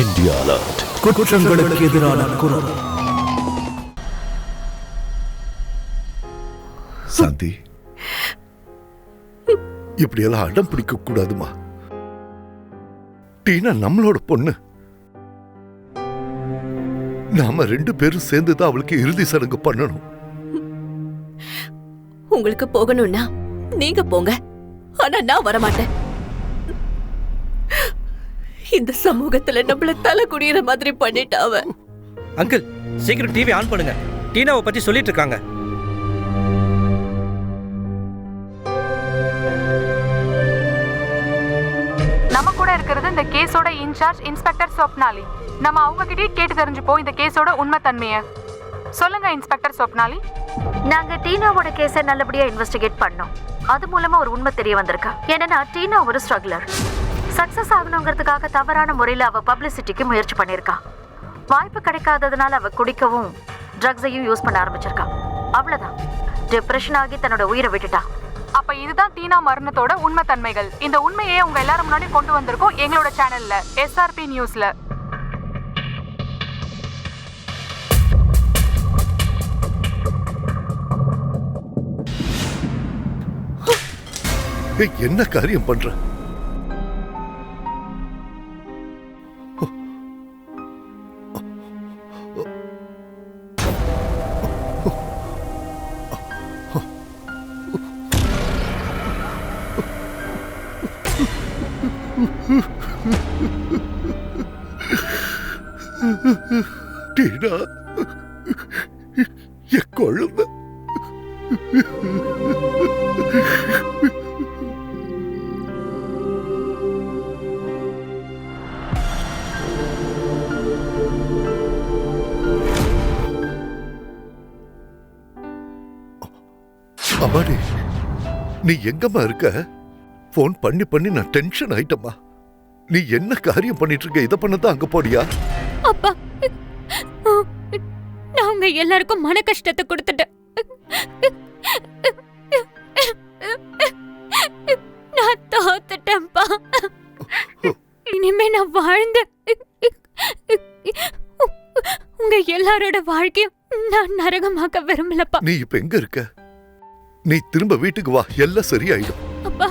India alert. குற்றங்களுக்கு எதிரான குரல். சாந்தி, இப்படியெல்லாம் அடம் பிடிக்க கூடாதுமா. டீனா நம்மளோட பொண்ணு. நாம 2 பேரும் சேர்ந்துதான் அவளுக்கு இறுதி சடங்கு பண்ணணும். உங்களுக்கு போகணும்னா நீங்க போங்க, ஆனா நான் வரமாட்டேன். இந்த சமூகத்துல நம்மள தலை குடியிற மாதிரி பண்ணிட்டா அவ. அங்கிள், சீக்கிரம் டிவி ஆன் பண்ணுங்க. டீனாவை பத்தி சொல்லிட்டு இருக்காங்க. நம்ம கூட இருக்கிறது இந்த கேஸோட இன்சார்ஜ் இன்ஸ்பெக்டர் சொப்னாலி. நம்ம அவங்க கிட்டே கேட்டு தெரிஞ்சுப்போம் இந்த கேஸோட உண்மை தன்மையை. சொல்லுங்க இன்ஸ்பெக்டர் சொப்னாலி. நாங்க டீனாவோட கேஸை நல்லபடியா இன்வெஸ்டிகேட் பண்ணோம். அது மூலமா ஒரு உண்மை தெரிய வந்திருக்கா. என்னன்னா டீனா ஒரு ஸ்ட்ரகிளர். சக்சஸ் ஆகணுங்கிறதுக்காக தவறான முறையில் அவ பப்ளிசிட்டிக்கு முயற்சி பண்ணிருக்கா. வாய்ப்பு கிடைக்காததுனால அவ குடிக்கவும் ட்ரக்ஸையும் யூஸ் பண்ண ஆரம்பிச்சிருக்கா. அவ்வளவுதான், டிப்ரெஷன் ஆகி தன்னோட உயிரை விட்டுட்டா. அப்ப இதுதான் டீனா மரணத்தோட உண்மை தன்மைகள். இந்த உண்மையை உங்க எல்லாரும் முன்னாடி கொண்டு வந்திருக்கோம் எங்களோட சேனல்ல SRP நியூஸ்ல. என்ன காரியம் பண்ற? டீனா, என் குழந்தை. அம்மாடி, நீ எங்கம்மா இருக்க? போன் பண்ணி பண்ணி நான் டென்ஷன் ஆயிட்டம்மா. நீ என்ன காரியம் பண்ணிட்டு இருக்க? இதை பண்ணதான் அங்க போடியா? அப்பா, நான் உங்க எல்லாருக்கும் மன கஷ்டத்தை கொடுத்துட்டேன். நான் தோத்துட்டேன்ப்பா. இனிமே நான் வாழ்ந்து உங்க எல்லாரோட வாழ்க்கையும் நான் நரகமாக்க விரும்பலப்பா. நீ இப்ப எங்க இருக்க? நீ திரும்ப வீட்டுக்கு வா, எல்லாம் சரியாயிடும். அப்பா,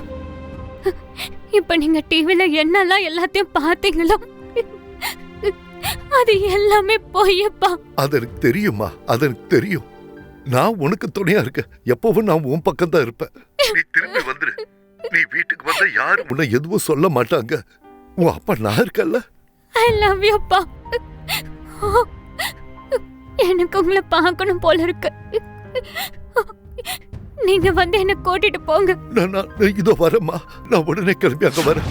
இப்ப நீங்க டிவில என்னெல்லாம் எல்லாத்தையும் பாத்தீங்களோ அது எல்லாமே பொய்யப்பா. அது எனக்கு தெரியுமா, அது எனக்கு தெரியும். நான் உனக்கு துணையா இருக்க. எப்பவும் நான் உன் பக்கம் தான் இருப்பேன். நீ திரும்பி வந்துரு. நீ வீட்டுக்கு வந்தா யாரும் உன்னை எதுவும் சொல்ல மாட்டாங்க. உன் அப்பா நான் இருக்கல்ல. ஐ லவ் யூ அப்பா. எனக்கு உங்களை பார்க்கணும் போல இருக்கு. நீங்க வந்து என்ன கூட்டிட்டு போங்க. நான் இதோ வரேம்மா. நான் உடனே கிளம்பி அங்க வரேன்.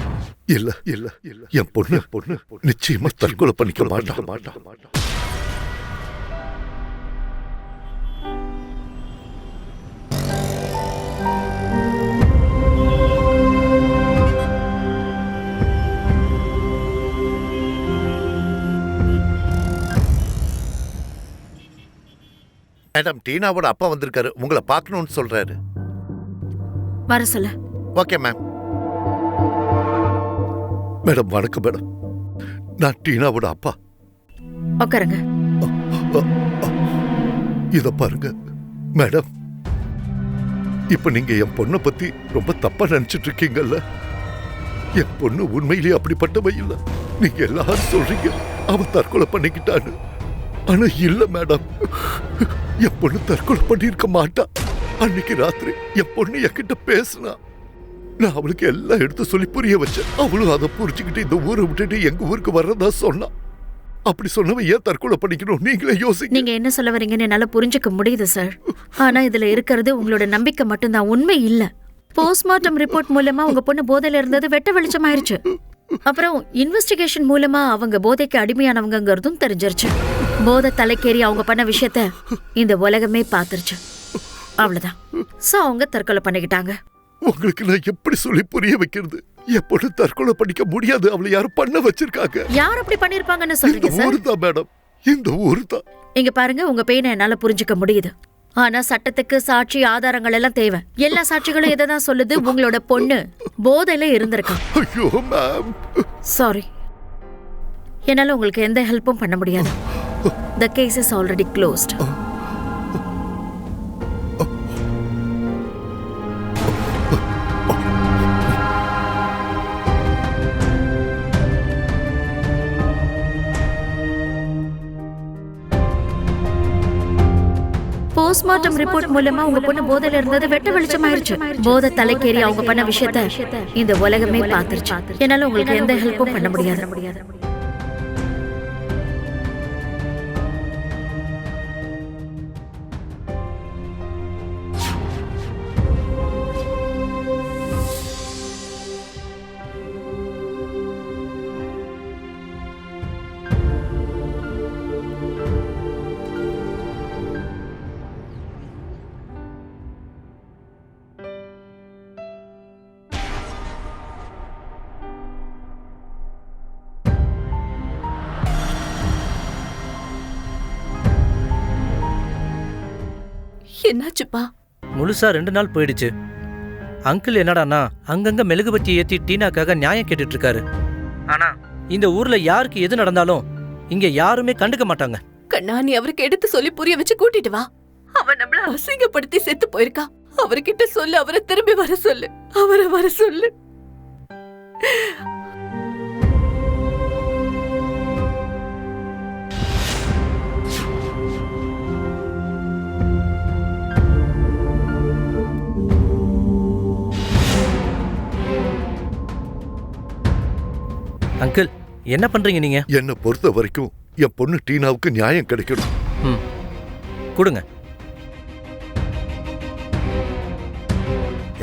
இல்ல இல்ல இல்ல, என் பொண்ணு நிச்சயமா தற்கொலை பண்ணிக்க மாட்டான். மேடம், டீனாவோட அப்பா வந்திருக்காரு. உங்களை பார்க்கணும்னு சொல்றாரு. வர சொல்ல. Okay ma'am. மேடம் வணக்கம் மேடம். நான் டீனாவோட அப்பா. உட்காருங்க. இத பாருங்க மேடம், இப்ப நீங்க என் பொண்ணை பத்தி ரொம்ப தப்பா நினைச்சிட்டு இருக்கீங்கல்ல. என் பொண்ணு உண்மையிலேயே அப்படிப்பட்டவ இல்ல. நீங்க எல்லாரும் சொல்றீங்க அவ தற்கொலை பண்ணிக்கிட்டான்னு. ஆனா இல்ல மேடம், என் பொண்ணு தற்கொலை பண்ணிருக்க மாட்டா. அன்னைக்கு ராத்திரி என் பொண்ணு என்கிட்ட பேசினா. நான் அவளுக்கு எல்லாம் எடுத்து சொல்லி புரிய வச்சேன். அவளும் அதை புரிச்சுக்கிட்டு இந்த ஊரை விட்டுட்டு எங்க ஊருக்கு வர்றதா சொன்னா. அப்படி சொன்னவன் ஏன் தற்கொலை பண்ணிக்கணும்? நீங்களே யோசிங்க. நீங்க என்ன சொல்ல வரீங்கன்னு என்னால புரிஞ்சுக்க முடியுது சார். ஆனா இதுல இருக்கிறது உங்களோட நம்பிக்கை மட்டும்தான், உண்மை இல்ல. போஸ்ட்மார்ட்டம் ரிப்போர்ட் மூலமா உங்க பொண்ணு போதையில இருந்தது வெட்ட வெளிச்சமாயிருச்சு. அப்புறம் இன்வெஸ்டிகேஷன் மூலமா அவங்க போதைக்கு அடிமையானவங்கிறதும் தெரிஞ்சிருச்சு. போதை தலைக்கேறி அவங்க பண்ண விஷயத்த இந்த உலகமே பாத்துருச்சு. அவ்வளவுதான். சோ அவங்க தற்கொலை பண்ணிக்கிட்டாங்க. உங்களுக்கு நான் எப்படி சொல்லி புரிய வைக்கிறது? என் பொண்ணு தற்கொலை பண்ணிக்க முடியாது. அவளை யாரும் பண்ண வச்சிருக்காங்க. யார் அப்படி பண்ணிருப்பாங்கன்னு சொல்றீங்க சார்? ஊர்தான் மேடம், இந்த ஊர் தான். இங்க பாருங்க, உங்க பெயினை என்னால புரிஞ்சுக்க முடியுது. ஆனா சட்டத்துக்கு சாட்சி ஆதாரங்கள் எல்லாம் தேவை. எல்லா சாட்சிகளும் எதான் சொல்லுது? உங்களோட பொண்ணு போதையில இருந்திருக்கா. ஐயோ மேம், சாரி. என்னால உங்களுக்கு எந்த ஹெல்ப்பும் பண்ண முடியாது. The case is already closed. Postmortem report மூலமா உங்க பொண்ணு போதையில இருந்தது வெட்ட வெளிச்சமாயிருச்சு. போதை தலைக்கேறி அவங்க பண்ண விஷயத்த இந்த உலகமே பார்த்துருச்சு. என்னால உங்களுக்கு எந்த ஹெல்ப்பும் பண்ண முடியாது. என்னாச்சுப்பா? முழுசா 2 நாள் போயிடுச்சு. அங்கிள் என்னடான்னா அங்கங்க மெழுகுபத்தி ஏத்தி டீனாக்காக நியாயம் கேட்டுட்டு இருக்காரு. ஆனா இந்த ஊர்ல யாருக்கு எது நடந்தாலும் இங்க யாருமே கண்டுக்க மாட்டாங்க. கண்ணா, நீ அவருக்கு எடுத்து சொல்லி புரிய வச்சு கூட்டிட்டு வா. அவன் நம்மள அசிங்கப்படுத்தி செத்து போயிருக்கா. அவர்கிட்ட சொல்லு, அவரை திரும்பி வர சொல்லு, அவரை வர சொல்லு. அங்கிள் என்ன பண்றீங்க நீங்க? என்னை பொறுத்த வரைக்கும் என் பொண்ணு டீனாவுக்கு நியாயம் கிடைக்கணும். கொடுங்க.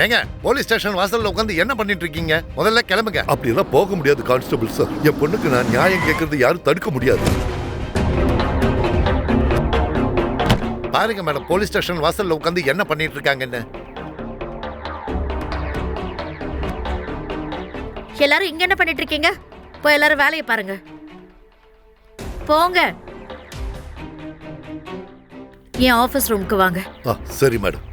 ஏங்க, போலீஸ் ஸ்டேஷன் வாசல்ல உட்கார்ந்து என்ன பண்ணிட்டு இருக்கீங்க? முதல்ல கிளம்புங்க. அப்படியெல்லாம் போக முடியாது கான்ஸ்டபிள் சார். என் பொண்ணுக்கு நான் நியாயம் கேட்கறது யாரும் தடுக்க முடியாது. பாருங்க மேடம், போலீஸ் ஸ்டேஷன் வாசல்ல உட்கார்ந்து என்ன பண்ணிட்டு இருக்காங்கன்னு. எல்லாரும் இங்க என்ன பண்ணிட்டு இருக்கீங்க? போய் எல்லாரும் வேலையை பாருங்க. போங்க. என் ஆபீஸ் ரூமுக்கு வாங்க. சரி மேடம்.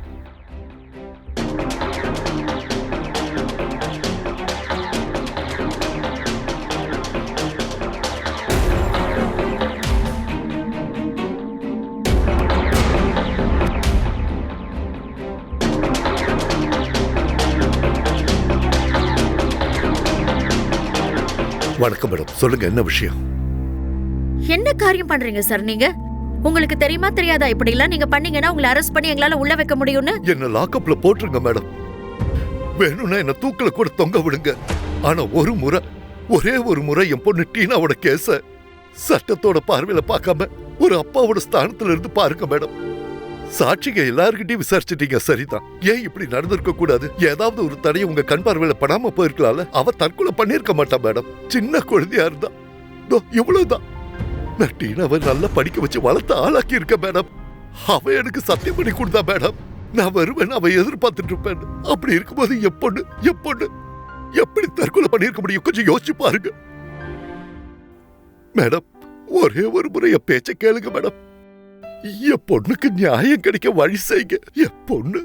வணக்கம் மேடம், சொல்லுங்க என்ன விஷயம்? என்ன காரியம் பண்றீங்க சார் நீங்க? உங்களுக்கு தெரியுமா தெரியாதா இப்படி எல்லாம் நீங்க பண்ணீங்கன்னா உங்களை அரெஸ்ட் பண்ணி எங்களால உள்ள வைக்க முடியும்னு? என்ன லாக்அப்ல போட்டுருங்க மேடம். வேணும்னா என்ன தூக்குல கூட தொங்க விடுங்க. ஆனா ஒரே ஒரு முறை என் பொண்ணு டீனாவோட கேஸ சட்டத்தோட பார்வையில பார்க்காம ஒரு அப்பாவோட ஸ்தானத்துல இருந்து பாருங்க மேடம். சாட்சிங்க எல்லார்கிட்டயும் விசாரிச்சிட்டீங்க, சரிதான். ஏன் இப்படி நடந்திருக்க கூடாது? ஏதாவது ஒரு தடையை உங்க கண் பார்வையில படாம போயிருக்கலாம்ல. அவ தற்கொலை பண்ணிருக்க மாட்டா மேடம். சின்ன குழந்தையா இருந்தா. இவ்வளவுதான். நான் டீனாவை நல்லா படிக்க வச்சு வளர்த்து ஆளாக்கி இருக்க மேடம். அவ எனக்கு சத்தியம் பண்ணி கொடுத்தா மேடம். நான் வருவேன், அவ எதிர்பார்த்துட்டு இருப்பேன். அப்படி இருக்கும்போது என் பொண்ணு எப்படி தற்கொலை பண்ணிருக்க முடியும்? கொஞ்சம் யோசிச்சு பாருங்க மேடம். ஒரே ஒரு முறை என் பேச்ச கேளுங்க மேடம். என் பொண்ணுக்கு நியாயம் கிடைக்க வழி செய்யுங்க. என் பொண்ணு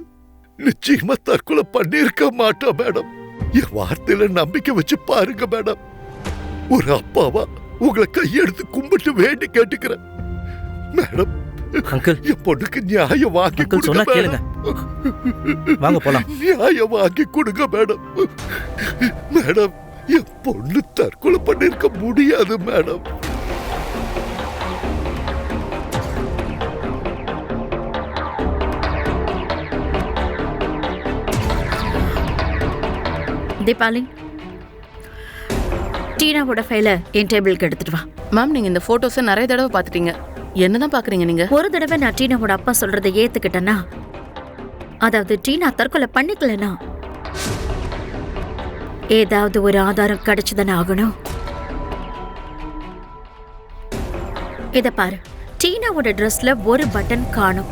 நிச்சயமா தற்கொலை பண்ணிருக்க மாட்டா மேடம். என் வார்த்தையில நம்பிக்கை வச்சு பாருங்க மேடம். ஒரு அப்பாவா உங்களை கையெடுத்து கும்பிட்டு வேண்டி கேட்டுக்கிறேன் மேடம். அங்கிள், என் பொண்ணுக்கு நியாயம் வாங்கி சொன்னா கேளுங்க. வாங்க போலாம். நியாயம் வாங்கி கொடுங்க மேடம். மேடம், என் பொண்ணு தற்கொலை பண்ணிருக்க முடியாது மேடம். தீபாவளி, டீனாவோட ஃபைலை என் டேபிளுக்கு எடுத்துட்டு வா. மேம், நீங்க இந்த போட்டோஸை நிறைய தடவை பார்த்துட்டீங்க. என்னதான் பாக்குறீங்க நீங்க? ஒரு தடவை நான் டீனாவோட அப்பா சொல்றதை ஏத்துக்கிட்டேன்னா, அதாவது டீனா தற்கொலை பண்ணிக்கலனா ஏதாவது ஒரு ஆதாரம் கிடைச்சுதானே ஆகணும். இத பாரு, டீனாவோட ட்ரெஸ்ல ஒரு பட்டன் காணும்.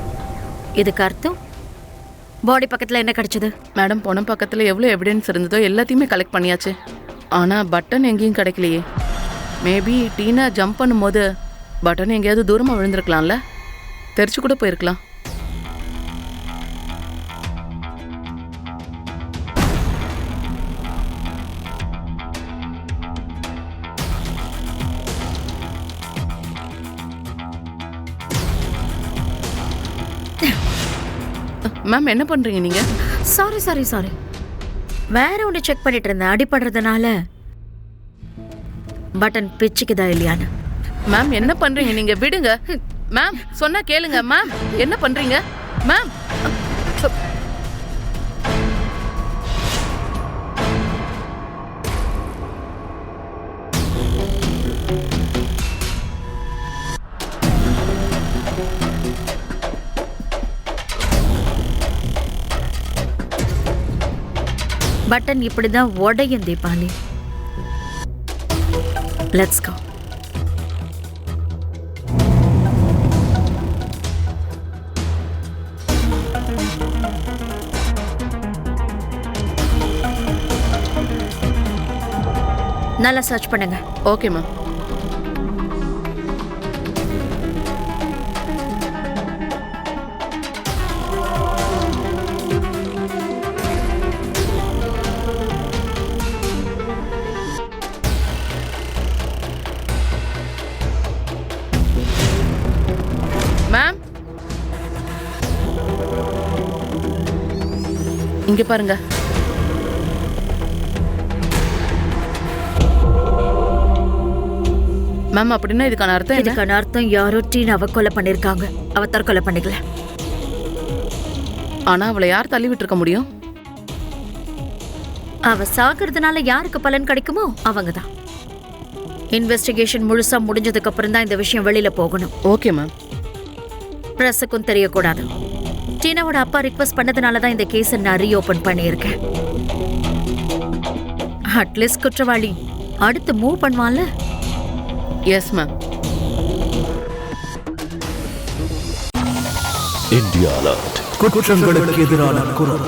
இதுக்கு அர்த்தம் பாடி பக்கத்துல என்ன கிடைச்சது? மேடம், பொண்ணு பக்கத்துல எவ்வளவு எவிடன்ஸ் இருந்ததோ எல்லாத்தையுமே கலெக்ட் பண்ணியாச்சு. ஆனா பட்டன் எங்கேயும் கிடைக்கலையே. மேபி டீனா ஜம்ப் பண்ணும்போது பட்டன் எங்கேயாவது தூரமா விழுந்திருக்கலாம்ல, தெரிச்சு கூட போயிருக்கலாம். மேம் என்ன பண்றீங்க நீங்க? சாரி சாரி சாரி, வேற ஒன்று செக் பண்ணிட்டு இருந்தேன். அடிபடுறதுனால பட்டன் பிச்சுக்குதா இல்லையான்னு. மேம் என்ன பண்றீங்க நீங்க? விடுங்க மேம், சொன்னா கேளுங்க மேம். என்ன பண்றீங்க மேம்? பட்டன் இப்படிதான் உடையும் தீபாவளி. Let's go. நல்லா சர்ச் பண்ணுங்க. Okay ma'am. மேம் இங்க பாருங்க. மேம் அப்படின்னா இதுக்கான அர்த்தம் என்ன? இதுக்கான அர்த்தம் யாரோ டீனாவை கொலை பண்ணிருக்காங்க. அவ தற்கொலை பண்ணிக்கல. ஆனா அவளை யார் தள்ளி விட்டுருக்க முடியும்? அவ சாகிறதுனால யாருக்கு பலன் கிடைக்குமோ அவங்க தான். இன்வெஸ்டிகேஷன் முழுசா முடிஞ்சதுக்கு அப்புறம் தான் இந்த விஷயம் வெளியில போகணும். Okay ma'am. பிரஸுக்கும் தெரியக்கூடாது. டீனாவோட அப்பா ரிக்வெஸ்ட் பண்ணதுனால தான் இந்த கேஸை நான் ரீஓபன் பண்ணியிருக்கேன். அட்லீஸ்ட் குற்றவாளி அடுத்து மூவ் பண்ணுவான்ல. Yes ma'am. India alert. குற்றங்களுக்கு எதிரான குரல்.